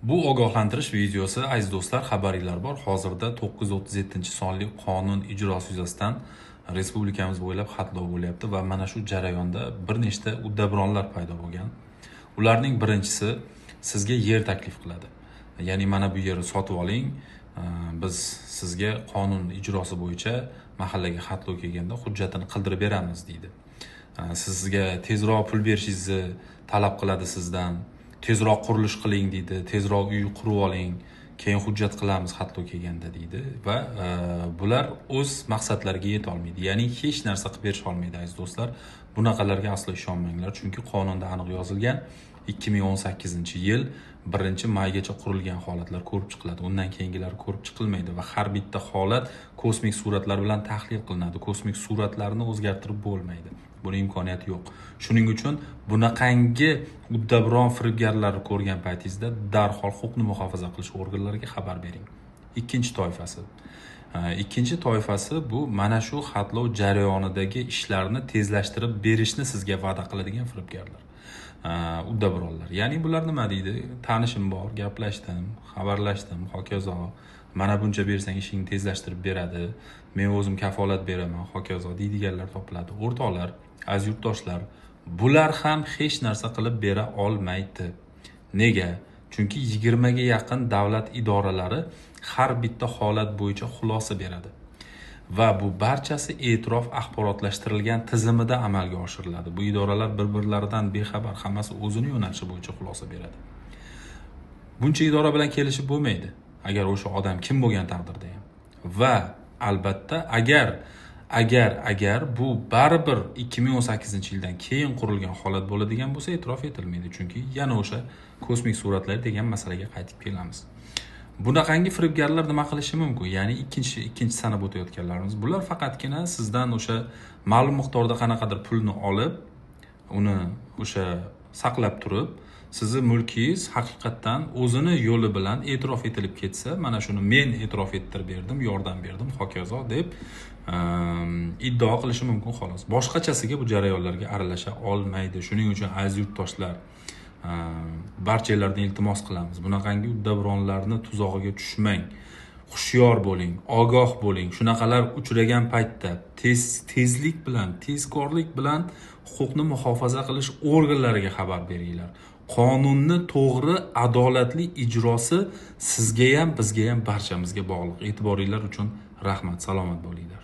Bu ogohlantirish videosi, aziz do'stlar, xabaringlar bor. Hozirda 937-sonli qonun ijrosi yuzasidan respublikamiz bo'ylab xatlov bo'lyapti va mana shu jarayonda bir nechta uddaburonlar paydo bo'lgan. Ularning birinchisi sizga yer taklif qiladi. Ya'ni mana bu yerni sotib oling, biz sizga qonun ijrosi bo'yicha mahallaga xatlov kelganda hujjatini qildirib beramiz deydi. Sizga tezroq pul berishingizni talab qiladi sizdan. Tezroq qurilish qiling deydi, tezroq uy qurib oling, keyin hujjat qilamiz xatlov kelganda deydi va bular o'z maqsadlariga yeta olmaydi. Ya'ni hech narsa qilib berisha olmaydi aziz do'stlar. Bunaqalarga aslo ishonmanglar, chunki qonunda aniq yozilgan 2018-yil 1-maygacha qurilgan holatlar ko'rib chiqiladi. Undan keyingilari ko'rib chiqilmaydi va har bitta holat kosmik suratlar bilan tahlil qilinadi. Kosmik suratlarni o'zgartirib bo'lmaydi. Buning imkoniyati yo'q. Shuning uchun bunaqangi uddaburon firibgarlarni ko'rgan paytingizda darhol huquqni muhofaza qilish organlariga xabar bering. Ikkinchi toifasi bu mana shu xatlov jarayonidagi ishlarni tezlashtirib berishni sizga va'da qiladigan firibgarlar. Uddaburonlar. Ya'ni bular nima deydi? Tanishim bor, gaplashdim, xabarlashdim, hokazo. Mana buncha bersang ishingni tezlashtirib beradi. Men o'zim kafolat beraman, hokazo deydiganlar topiladi. O'rtoqlar, aziz yurtdoshlar, bular ham hech narsa qilib bera olmaydi. Nega? Chunki 20 ga yaqin davlat idoralari har bitta holat bo'yicha xulosa beradi. Va bu barchasi e'tirof axborotlashtirilgan tizimida amalga oshiriladi. Bu idoralar bir-birlaridan bexabar, hammasi o'zini yo'nalishi bo'yicha xulosa beradi. Buncha idora bilan kelishib bo'lmaydi, agar o'sha odam kim bo'lgan taqdirda ham. Va albatta agar bu baribir 2018-yildan keyin qurilgan holat bo'ladigan bo'lsa, e'tirof etilmaydi. Chunki yana o'sha kosmik suratlar degan masalaga qaytib kelamiz. Bunaqangi firibgarlar nima qilishi mumkin? Ya'ni ikkinchi sanab o'tayotganlarimiz, bular faqatgina sizdan o'sha ma'lum miqdorda qanaqadir pulni olib, uni o'sha saqlab turib, sizni mulkingiz haqiqatdan o'zini yo'li bilan e'tirof etilib ketsa, mana shuni men e'tirof ettirib berdim, yordam berdim, hokazo deb iddao qilishi mumkin xolos. Boshqachasiga bu jarayonlarga aralasha olmaydi. Shuning uchun aziz yurtdoshlar, barchalardan iltimos qilamiz. Bunaqangi uddaburonlarni tuzog'iga tushmang. Hushyor bo'ling, ogoh bo'ling. Shunaqalar uchragan paytda tezlik bilan, tezkorlik bilan huquqni muhofaza qilish organlariga xabar beringlar. Qonunni to'g'ri, adolatli ijrosi sizga ham, bizga ham, barchamizga bog'liq. E'tiboringlar uchun rahmat, salomat bo'linglar.